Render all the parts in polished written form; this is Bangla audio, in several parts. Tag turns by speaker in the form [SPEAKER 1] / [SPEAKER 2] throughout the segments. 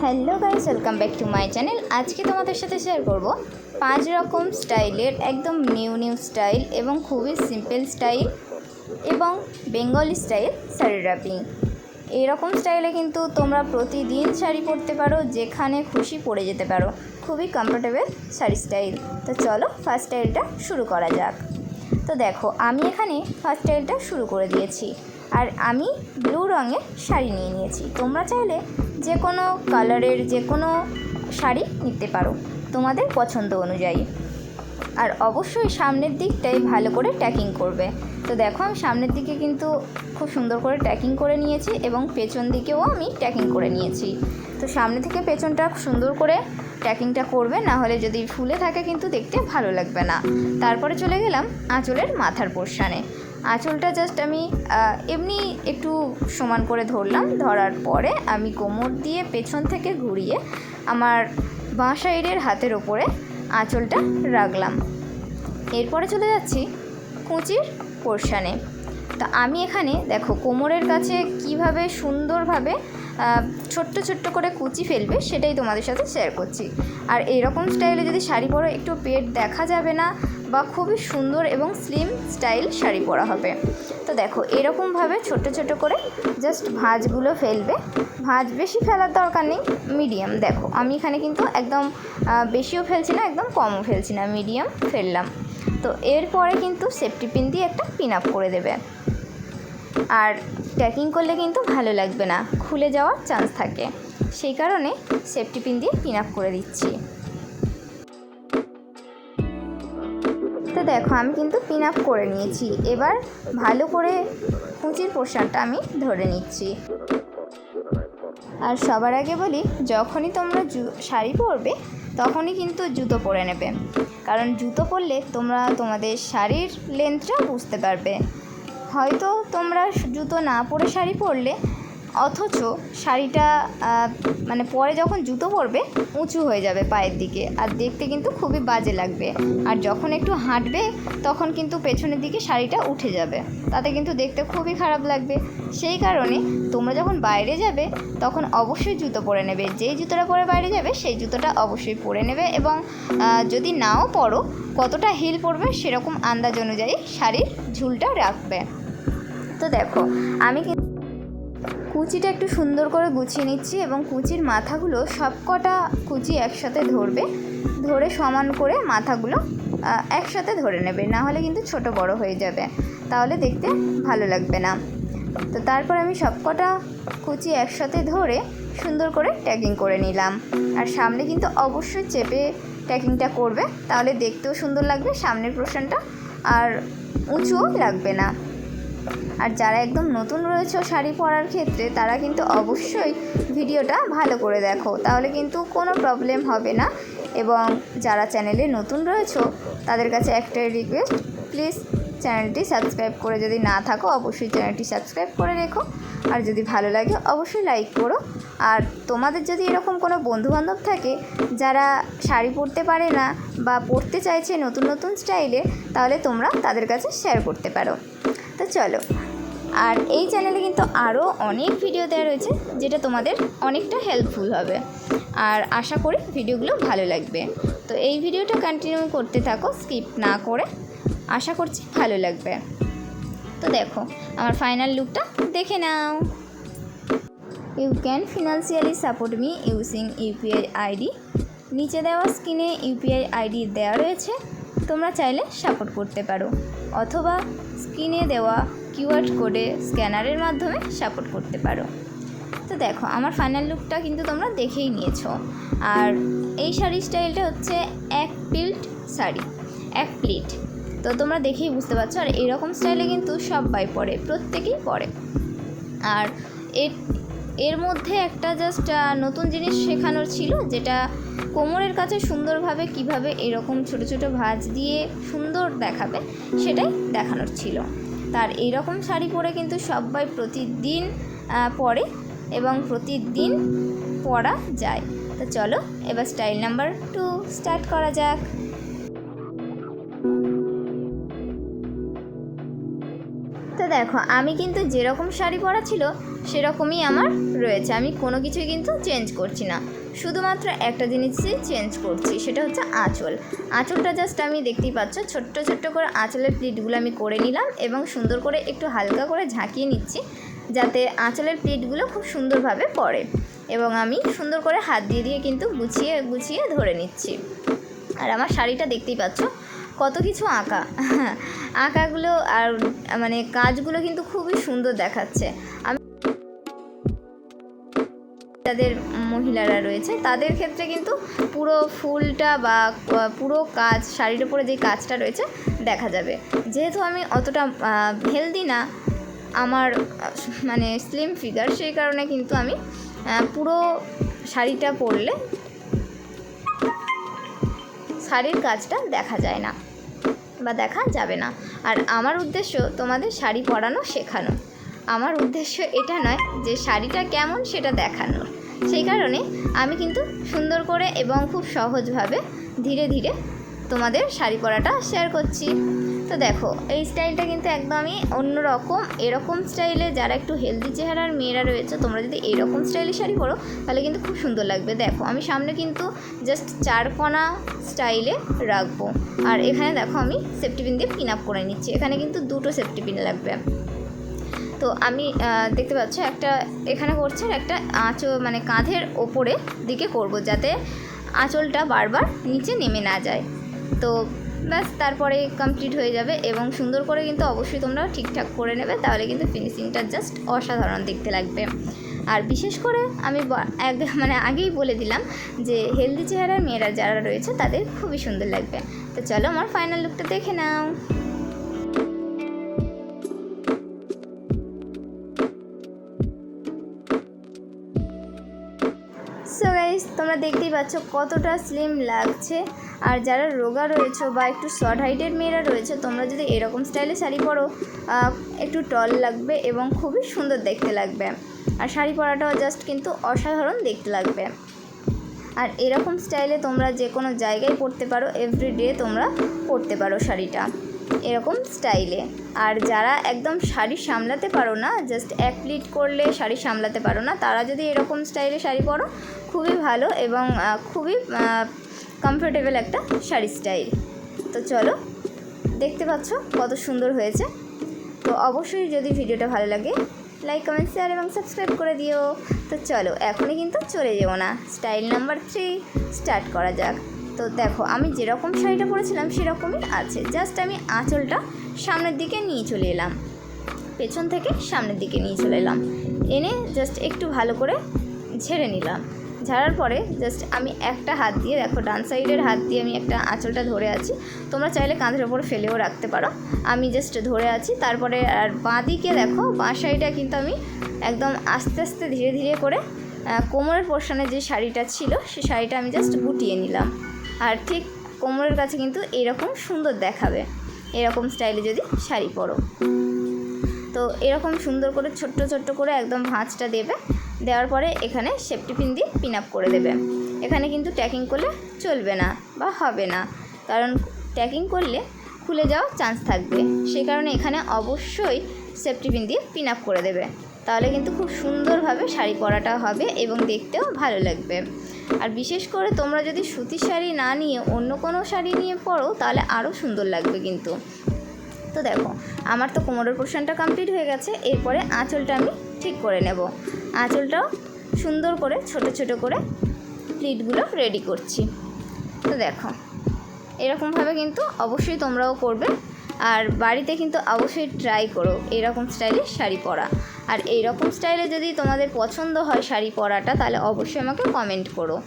[SPEAKER 1] Hello guys, welcome back to my channel. আজকে তোমাদের সাথে শেয়ার করব 5 রকম স্টাইলের একদম নিউ স্টাইল এবং খুবই সিম্পল স্টাইল এবং বেঙ্গলি স্টাইল শাড়ি র্যাপিং। এইরকম স্টাইলে কিন্তু তোমরা প্রতিদিন শাড়ি পরতে পারো, যেখানে খুশি পরে যেতে পারো। খুবই কমফোর্টেবল শাড়ি স্টাইল। তো চলো ফার্স্ট স্টাইলটা শুরু করা যাক। তো দেখো, আমি এখানে ফার্স্ট স্টাইলটা শুরু করে দিয়েছি আর আমি ব্লু রঙের শাড়ি নিয়ে নিয়েছি। তোমরা চাইলে যে কোনো কালারের যে কোনো শাড়ি নিতে পারো তোমাদের পছন্দ অনুযায়ী। আর অবশ্যই সামনের দিকটাই ভালো করে ট্যাকিং করবে। তো দেখো, আমি সামনের দিকে কিন্তু খুব সুন্দর করে ট্যাকিং করে নিয়েছি এবং পেছন দিকেও আমি ট্যাকিং করে নিয়েছি। তো সামনে থেকে পেছনটা সুন্দর করে ট্যাকিংটা করবে, না হলে যদি ফুলে থাকে কিন্তু দেখতে ভালো লাগবে না। তারপরে চলে গেলাম আঁচলের মাথার পোর্শানে। আঁচলটা জাস্ট আমি এমনি একটু সমান করে ধরলাম। ধরার পরে আমি কোমর দিয়ে পেছন থেকে ঘুরিয়ে আমার বাঁ সাইডের হাতের ওপরে আঁচলটা রাখলাম। এরপরে চলে যাচ্ছি কুঁচির পোর্শানে। তো আমি এখানে দেখো কোমরের কাছে কিভাবে সুন্দরভাবে ছোট্ট ছোট্ট করে কুচি ফেলবে সেটাই তোমাদের সাথে শেয়ার করছি। আর এইরকম স্টাইলে যদি শাড়ি পরো একটু পেট দেখা যাবে না, বা খুবই সুন্দর এবং স্লিম স্টাইল শাড়ি পরা হবে। তো দেখো, এরকমভাবে ছোট ছোট করে জাস্ট ভাঁজগুলো ফেলবে। ভাঁজ বেশি ফেলার দরকার নেই, মিডিয়াম। দেখো আমি এখানে কিন্তু একদম বেশিও ফেলছি না, একদম কমও ফেলছি না, মিডিয়াম ফেললাম। তো এরপরে কিন্তু সেফটি পিন দিয়ে একটা পিন আপ করে দেবে। আর ট্যাকিং করলে কিন্তু ভালো লাগবে না, খুলে যাওয়ার চান্স থাকে, সেই কারণে সেফটি পিন দিয়ে পিন আপ করে দিচ্ছি। তো দেখো, আমি কিন্তু পিন আপ করে নিয়েছি। এবার ভালো করে কুঁচির পোর্শনটা আমি ধরে নিচ্ছি। আর সবার আগে বলি, যখনই তোমরা শাড়ি পরবে তখনই কিন্তু জুতো পরে নেবে, কারণ জুতো পরলে তোমরা তোমাদের শাড়ির লেন্থটা বুঝতে পারবে। হয়তো তোমরা জুতো না পরে শাড়ি পরলে, অথচ শাড়িটা মানে পরে যখন জুতো পরবে উঁচু হয়ে যাবে পায়ের দিকে, আর দেখতে কিন্তু খুবই বাজে লাগবে। আর যখন একটু হাঁটবে তখন কিন্তু পেছনের দিকে শাড়িটা উঠে যাবে, তাতে কিন্তু দেখতে খুবই খারাপ লাগবে। সেই কারণে তোমরা যখন বাইরে যাবে তখন অবশ্যই জুতো পরে নেবে। যেই জুতোটা পরে বাইরে যাবে সেই জুতোটা অবশ্যই পরে নেবে, এবং যদি নাও পরো কতটা হিল পরবে সেরকম আন্দাজ অনুযায়ী শাড়ির ঝুলটা রাখবে। তো দেখো, আমি কুচিটা একটু সুন্দর করে গুছিয়ে নিচ্ছি এবং কুচির মাথাগুলো সবকটা কুচি একসাথে ধরবে, ধরে সমান করে মাথাগুলো একসাথে ধরে নেবে, না হলে কিন্তু ছোট বড় হয়ে যাবে, তাহলে দেখতে ভালো লাগবে না। তো তারপর আমি সবকটা কুচি একসাথে ধরে সুন্দর করে ট্যাকিং করে নিলাম। আর সামনে কিন্তু অবশ্যই চেপে ট্যাকিংটা করবে, তাহলে দেখতেও সুন্দর লাগবে সামনের পোর্শনটা, আর উঁচুও লাগবে না। আর যারা একদম নতুন রয়েছে শাড়ি পরার ক্ষেত্রে, তারা কিন্তু অবশ্যই ভিডিওটা ভালো করে দেখো, তাহলে কিন্তু কোনো প্রবলেম হবে না। এবং যারা চ্যানেলে নতুন রয়েছে তাদের কাছে একটাই রিকোয়েস্ট, প্লিজ চ্যানেলটি সাবস্ক্রাইব করে যদি না থাকো অবশ্যই চ্যানেলটি সাবস্ক্রাইব করে রেখো। আর যদি ভালো লাগে অবশ্যই লাইক করো। আর তোমাদের যদি এরকম কোনো বন্ধুবান্ধব থাকে যারা শাড়ি পরতে পারে না বা পরতে চাইছে নতুন নতুন স্টাইলে, তাহলে তোমরা তাদের কাছে শেয়ার করতে পারো। তো চলো, আর এই চ্যানেলে কিন্তু আরও অনেক ভিডিও দেওয়া রয়েছে যেটা তোমাদের অনেকটা হেল্পফুল হবে, আর আশা করি ভিডিওগুলো ভালো লাগবে। তো এই ভিডিওটা কন্টিনিউ করতে থাকো স্কিপ না করে, আশা করছি ভালো লাগবে। তো দেখো, আমার ফাইনাল লুকটা দেখে নাও। You can financially support me using UPI ID. নিচে দেওয়া স্ক্রিনে ইউপিআই আইডি দেওয়া রয়েছে, তোমরা চাইলে সাপোর্ট করতে পারো, অথবা স্ক্রিনে দেওয়া কিউআর কোডে স্ক্যানারের মাধ্যমে সাপোর্ট করতে পারো। তো দেখো, আমার ফাইনাল লুকটা কিন্তু তোমরা দেখেই নিয়েছো। আর এই শাড়ি স্টাইলটা হচ্ছে এক প্লিট শাড়ি, এক প্লিট। তো তোমরা দেখেই বুঝতে পারছো। আর এরকম স্টাইলে কিন্তু সবাই পরে, প্রত্যেকেই পরে। আর এর মধ্যে একটা জাস্ট নতুন জিনিস শেখানোর ছিল, যেটা কোমরের কাছে সুন্দরভাবে কিভাবে এরকম ছোট ছোট ভাঁজ দিয়ে সুন্দর দেখাবে সেটাই দেখানোর ছিল। তার এইরকম শাড়ি পরে কিন্তু সবাই প্রতিদিন পরে এবং প্রতিদিন পরা যায়। তো চলো এবার স্টাইল নাম্বার 2 স্টার্ট করা যাক। তো দেখো আমি কিন্তু যেরকম শাড়ি পরা ছিল সেরকমই আমার রয়েছে, আমি কোনো কিছুই কিন্তু চেঞ্জ করছি না, শুধুমাত্র একটা জিনিসই চেঞ্জ করছি, সেটা হচ্ছে আঁচলটা জাস্ট আমি দেখতেই পাচ্ছ ছোট্ট ছোট্ট করে আঁচলের প্লিটগুলো আমি করে নিলাম এবং সুন্দর করে একটু হালকা করে ঝাঁকিয়ে নিচ্ছি যাতে আঁচলের প্লিটগুলো খুব সুন্দরভাবে পড়ে, এবং আমি সুন্দর করে হাত দিয়ে দিয়ে কিন্তু গুছিয়ে গুছিয়ে ধরে নিচ্ছি। আর আমার শাড়িটা দেখতেই পাচ্ছ কত কিছু আঁকাগুলো আর মানে কাজগুলো কিন্তু খুবই সুন্দর দেখাচ্ছে। আমি যাদের মহিলারা রয়েছে তাদের ক্ষেত্রে কিন্তু পুরো ফুলটা বা পুরো কাজ শাড়ির উপরে যে কাজটা রয়েছে দেখা যাবে, যেহেতু আমি অতটা হেলদি না, আমার মানে স্লিম ফিগার, সেই কারণে কিন্তু আমি পুরো শাড়িটা পরলে শাড়ির কাজটা দেখা যায় না বা দেখা যাবে না। আর আমার উদ্দেশ্য তোমাদের শাড়ি পরানো শেখানো, আমার উদ্দেশ্য এটা নয় যে শাড়িটা কেমন সেটা দেখানোর, সেই কারণে আমি কিন্তু সুন্দর করে এবং খুব সহজভাবে ধীরে ধীরে তোমাদের শাড়ি পরাটা শেয়ার করছি। তো দেখো এই স্টাইলটা কিন্তু একদমই অন্যরকম, এরকম স্টাইলে যারা একটু হেলদি চেহারার মেয়েরা রয়েছে তোমরা যদি এরকম স্টাইলে শাড়ি পরো তাহলে কিন্তু খুব সুন্দর লাগবে। দেখো আমি সামনে কিন্তু জাস্ট 4 কোনা স্টাইলে রাখবো, আর এখানে দেখো আমি সেফটি পিন দিয়ে পিন আপ করে নিচ্ছি, এখানে কিন্তু 2টো সেফটি পিন লাগবে। তো আমি দেখতে পাচ্ছ একটা এখানে করছে, একটা মানে কাঁধের ওপরে দিকে করব যাতে আঁচলটা বারবার নিচে নেমে না যায়। তো ব্যাস তারপরে কমপ্লিট হয়ে যাবে এবং সুন্দর করে কিন্তু অবশ্যই তোমরা ঠিকঠাক করে নেবে, তাহলে কিন্তু ফিনিশিংটা জাস্ট অসাধারণ দেখতে লাগবে। আর বিশেষ করে আমি মানে আগেই বলে দিলাম যে হেলদি চেহারার মেয়েরা যারা রয়েছে তাদের খুবই সুন্দর লাগবে। তো চলো আমার ফাইনাল লুকটা দেখে নাও। সো গাইস তোমরা দেখতেই পাচ্ছ কতটা স্লিম লাগছে, আর যারা রোগা রয়েছে বা একটু শর্ট হাইটের মেয়েরা রয়েছে তোমরা যদি এরকম স্টাইলে শাড়ি পরো একটু টল লাগবে এবং খুবই সুন্দর দেখতে লাগবে, আর শাড়ি পরাটাও জাস্ট কিন্তু অসাধারণ দেখতে লাগবে। আর এরকম স্টাইলে তোমরা যে কোনো জায়গায় পরতে পারো, এভরিডে তোমরা পরতে পারো শাড়িটা এরকম স্টাইলে। আর যারা একদম শাড়ি সামলাতে পারো না, জাস্ট এক প্লিট করলে শাড়ি সামলাতে পারো না, তারা যদি এরকম স্টাইলে শাড়ি পরো খুবই ভালো এবং খুবই কমফোর্টেবল একটা শাড়ি স্টাইল। তো চলো দেখতে পাচ্ছ কত সুন্দর হয়েছে। তো অবশ্যই যদি ভিডিওটা ভালো লাগে লাইক কমেন্ট শেয়ার এবং সাবস্ক্রাইব করে দিও। তো চলো এখনই কিন্তু চলে যাবো না, স্টাইল নাম্বার 3 স্টার্ট করা যাক। তো দেখো আমি যেরকম শাড়িটা পরেছিলাম সেরকমই আছে, জাস্ট আমি আঁচলটা সামনের দিকে নিয়ে চলে এলাম, পেছন থেকে সামনের দিকে নিয়ে চলে এলাম, এনে জাস্ট একটু ভালো করে ঝেড়ে নিলাম। ঝাড়ার পরে জাস্ট আমি একটা হাত দিয়ে, দেখো ডান সাইডের হাত দিয়ে আমি একটা আঁচলটা ধরে আছি, তোমরা চাইলে কাঁধের ওপর ফেলেও রাখতে পারো, আমি জাস্ট ধরে আছি। তারপরে আর বাঁ দিকে দেখো বাঁ সাইডটা কিন্তু আমি একদম আস্তে আস্তে ধীরে ধীরে করে কোমরের পোর্শনে যে শাড়িটা ছিল সেই শাড়িটা আমি জাস্ট গুটিয়ে নিলাম, আর ঠিক কোমরের কাছে কিন্তু এরকম সুন্দর দেখাবে এরকম স্টাইলে যদি শাড়ি পরো। তো এরকম সুন্দর করে ছোট্ট ছোট্ট করে একদম ভাঁজটা দেবে, দেওয়ার পরে এখানে সেফটি পিন দিয়ে পিন আপ করে দেবে। এখানে কিন্তু ট্যাকিং করলে চলবে না বা হবে না, কারণ ট্যাকিং করলে খুলে যাওয়ার চান্স থাকবে, সেই কারণে এখানে অবশ্যই সেফটি পিন দিয়ে পিন আপ করে দেবে, তাহলে কিন্তু খুব সুন্দরভাবে শাড়ি পরাটা হবে এবং দেখতেও ভালো লাগবে। আর বিশেষ করে তোমরা যদি সুতির শাড়ি না নিয়ে অন্য কোনো শাড়ি নিয়ে পরো তাহলে আরও সুন্দর লাগবে কিন্তু। তো দেখো আমার তো কোমরের পোর্শনটা কমপ্লিট হয়ে গেছে, এরপরে আঁচলটা আমি ঠিক করে নেব। আঁচলটাও সুন্দর করে ছোট ছোট করে প্লিটগুলো রেডি করছি। তো দেখো এরকমভাবে কিন্তু অবশ্যই তোমরাও করবে, আর বাড়িতে কিন্তু অবশ্যই ট্রাই করো এরকম স্টাইলে শাড়ি পরা। আর এইরকম স্টাইলে যদি তোমাদের পছন্দ হয় শাড়ি পরাটা তাহলে অবশ্যই আমাকে কমেন্ট করো।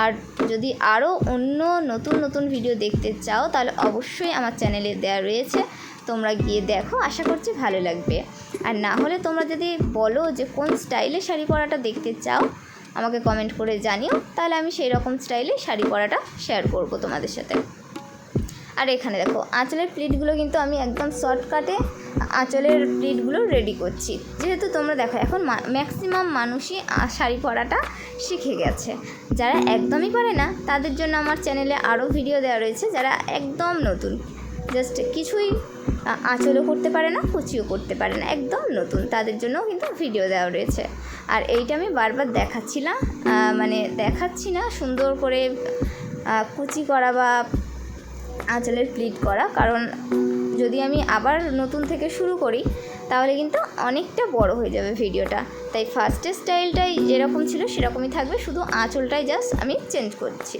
[SPEAKER 1] আর যদি আরও অন্য নতুন নতুন ভিডিও দেখতে চাও তাহলে অবশ্যই আমার চ্যানেলে দেওয়া রয়েছে, তোমরা গিয়ে দেখো, আশা করছি ভালো লাগবে। আর না হলে তোমরা যদি বলো যে কোন স্টাইলে শাড়ি পরাটা দেখতে চাও আমাকে কমেন্ট করে জানিও, তাহলে আমি সেই রকম স্টাইলে শাড়ি পরাটা শেয়ার করব তোমাদের সাথে। আর এখানে দেখো আঁচলের প্লিটগুলো কিন্তু আমি একদম শর্টকাটে আঁচলের প্লিটগুলো রেডি করছি, যেহেতু তোমরা দেখো এখন ম্যাক্সিমাম মানুষই শাড়ি পরাটা শিখে গেছে। যারা একদমই পারে না তাদের জন্য আমার চ্যানেলে আরও ভিডিও দেওয়া রয়েছে, যারা একদম নতুন জাস্ট কিছুই আঁচলও করতে পারে না, কুচিও করতে পারে না, একদম নতুন, তাদের জন্যও কিন্তু ভিডিও দেওয়া রয়েছে। আর এইটা আমি বারবার দেখাচ্ছি না সুন্দর করে কুচি করা বা আঁচলের প্লিট করা, কারণ যদি আমি আবার নতুন থেকে শুরু করি তাহলে কিন্তু অনেকটা বড় হয়ে যাবে ভিডিওটা। তাই ফার্স্টের স্টাইলটাই যেরকম ছিল সেরকমই থাকবে, শুধু আঁচলটাই জাস্ট আমি চেঞ্জ করছি।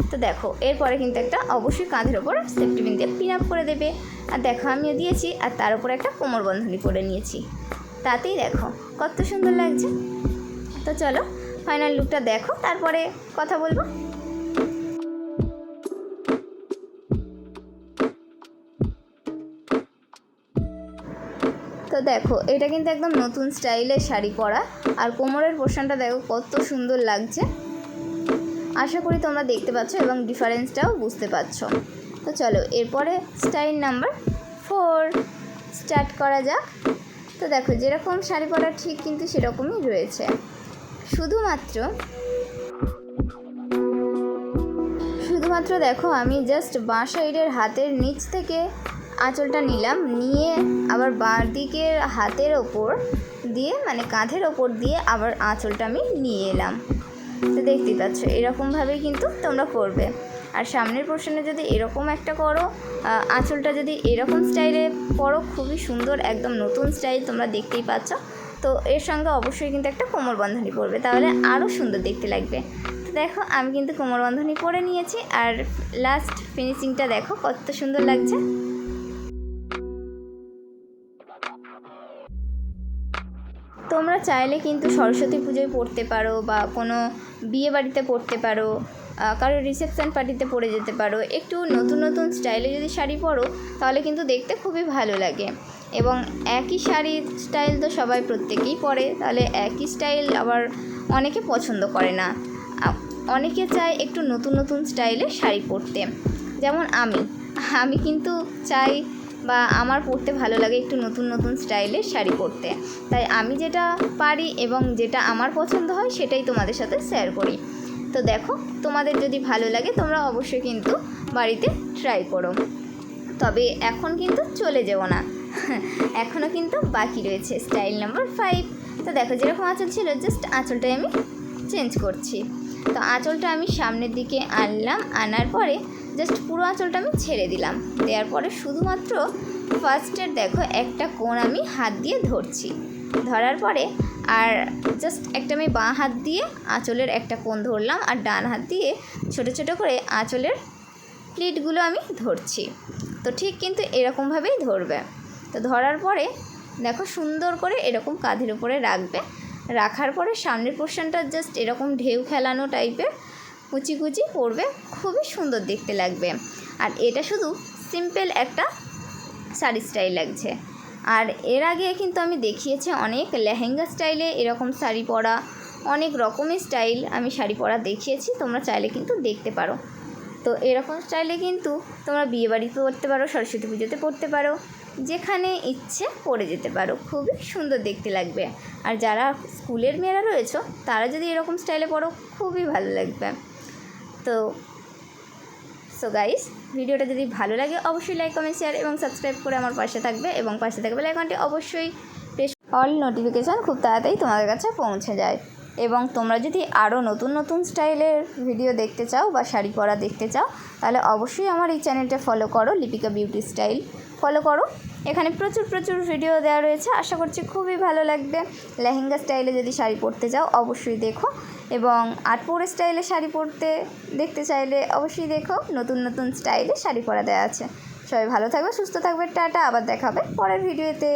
[SPEAKER 1] তো দেখো এরপরে কিন্তু একটা অবশ্যই কাঁধের ওপর সেফটি পিন দিয়ে পিন আপ করে দেবে। আর দেখো আমিও দিয়েছি, আর তার উপরে একটা কোমর বন্ধনী পরে নিয়েছি, তাতেই দেখো কত সুন্দর লাগছে। তো চলো ফাইনাল লুকটা দেখো, তারপরে কথা বলবো। তো দেখো এটা কিন্তু একদম নতুন স্টাইলের শাড়ি পরা, আর কোমরের পোর্শনটা দেখো কত সুন্দর লাগছে। আশা করি তোমরা দেখতে পাচ্ছ এবং ডিফারেন্সটাও বুঝতে পারছো। তো চলো এরপরে স্টাইল নাম্বার 4 স্টার্ট করা যাক। তো দেখো যেরকম শাড়ি পরা ঠিক কিন্তু সেরকমই রয়েছে, শুধুমাত্র দেখো আমি জাস্ট বাঁ সাইডের হাতের নিচ থেকে আঁচলটা নিলাম, নিয়ে আবার বাঁ দিকের হাতের ওপর দিয়ে কাঁধের ওপর দিয়ে আবার আঁচলটা আমি নিয়ে এলাম। তো দেখতেই পাচ্ছ এরকমভাবেই কিন্তু তোমরা করবে। আর সামনের পোর্শনে যদি এরকম একটা করো, আঁচলটা যদি এরকম স্টাইলে পরো, খুবই সুন্দর, একদম নতুন স্টাইল, তোমরা দেখতেই পাচ্ছ। তো এর সঙ্গে অবশ্যই কিন্তু একটা কোমর বন্ধনী পরবে, তাহলে আরও সুন্দর দেখতে লাগবে। তো দেখো আমি কিন্তু কোমর বন্ধনী পরে নিয়েছি, আর লাস্ট ফিনিশিংটা দেখো কত সুন্দর লাগছে। তোমরা চাইলে কিন্তু সরস্বতী পুজোয় পরতে পারো, বা কোনো বিয়ে বাড়িতে পরতে পারো, কারো রিসেপশন পার্টিতে পরে যেতে পারো। একটু নতুন নতুন স্টাইলে যদি শাড়ি পরো তাহলে কিন্তু দেখতে খুবই ভালো লাগে। এবং একই শাড়ির স্টাইল তো সবাই প্রত্যেকেই পরে, তাহলে একই স্টাইল আবার অনেকে পছন্দ করে না, অনেকে চায় একটু নতুন নতুন স্টাইলে শাড়ি পরতে। যেমন আমি কিন্তু চাই, বা আমার পরতে ভালো লাগে একটু নতুন নতুন স্টাইলের শাড়ি পরতে। তাই আমি যেটা পারি এবং যেটা আমার পছন্দ হয় সেটাই তোমাদের সাথে শেয়ার করি। তো দেখো তোমাদের যদি ভালো লাগে তোমরা অবশ্যই কিন্তু বাড়িতে ট্রাই করো। তবে এখন কিন্তু চলে যেও না, এখনও কিন্তু বাকি রয়েছে স্টাইল নাম্বার 5। তো দেখো যেরকম আঁচল ছিল জাস্ট আঁচলটাই আমি চেঞ্জ করছি। তো আঁচলটা আমি সামনের দিকে আনলাম, আনার পরে জাস্ট পুরো আঁচলটা আমি ছেড়ে দিলাম, দেওয়ার পরে শুধুমাত্র ফার্স্টের দেখো একটা কোণ আমি হাত দিয়ে ধরছি, ধরার পরে আর জাস্ট একটা আমি বাঁ হাত দিয়ে আঁচলের একটা কোণ ধরলাম, আর ডান হাত দিয়ে ছোট ছোট করে আঁচলের প্লিটগুলো আমি ধরছি। তো ঠিক কিন্তু এরকমভাবেই ধরবে। তো ধরার পরে দেখো সুন্দর করে এরকম কাঁধের উপরে রাখবে, রাখার পরে সামনের পোর্শনটা জাস্ট এরকম ঢেউ খেলানো টাইপের কুচি কুচি পরবে, খুবই সুন্দর দেখতে লাগবে। আর এটা শুধু সিম্পল একটা শাড়ি স্টাইল লাগছে। আর এর আগে কিন্তু আমি দেখিয়েছি অনেক লেহেঙ্গা স্টাইলে এরকম শাড়ি পরা, অনেক রকমের স্টাইল আমি শাড়ি পরা দেখিয়েছি, তোমরা চাইলে কিন্তু দেখতে পারো। তো এরকম স্টাইলে কিন্তু তোমরা বিয়েবাড়িতে পরতে পারো, সরস্বতী পুজোতে পরতে পারো, যেখানে ইচ্ছে পরে যেতে পারো, খুবই সুন্দর দেখতে লাগবে। আর যারা স্কুলের মেয়েরা রয়েছে তারা যদি এরকম স্টাইলে পরো খুবই ভালো লাগবে। তো গাইস ভিডিওটা যদি ভালো লাগে অবশ্যই লাইক, কমেন্ট, শেয়ার এবং সাবস্ক্রাইব করে আমার পাশে থাকবে, এবং পাশে থাকবে বেল আইকনটি অবশ্যই প্রেস, অল নোটিফিকেশান খুব তাড়াতাড়ি তোমাদের কাছে পৌঁছে যায়। এবং তোমরা যদি আরও নতুন নতুন স্টাইলের ভিডিও দেখতে চাও বা শাড়ি পরা দেখতে চাও তাহলে অবশ্যই আমার এই চ্যানেলটা ফলো করো, লিপিকা বিউটি স্টাইল ফলো করো। এখানে প্রচুর ভিডিও দেওয়া রয়েছে, আশা করছি খুবই ভালো লাগবে। লেহেঙ্গা স্টাইলে যদি শাড়ি পরতে চাও অবশ্যই দেখো, এবং আটপৌরে স্টাইলে শাড়ি পরতে দেখতে চাইলে অবশ্যই দেখো, নতুন নতুন স্টাইলে শাড়ি পরা দেওয়া আছে। সবাই ভালো থাকবে, সুস্থ থাকবে, টাটা, আবার দেখা হবে পরের ভিডিওতে।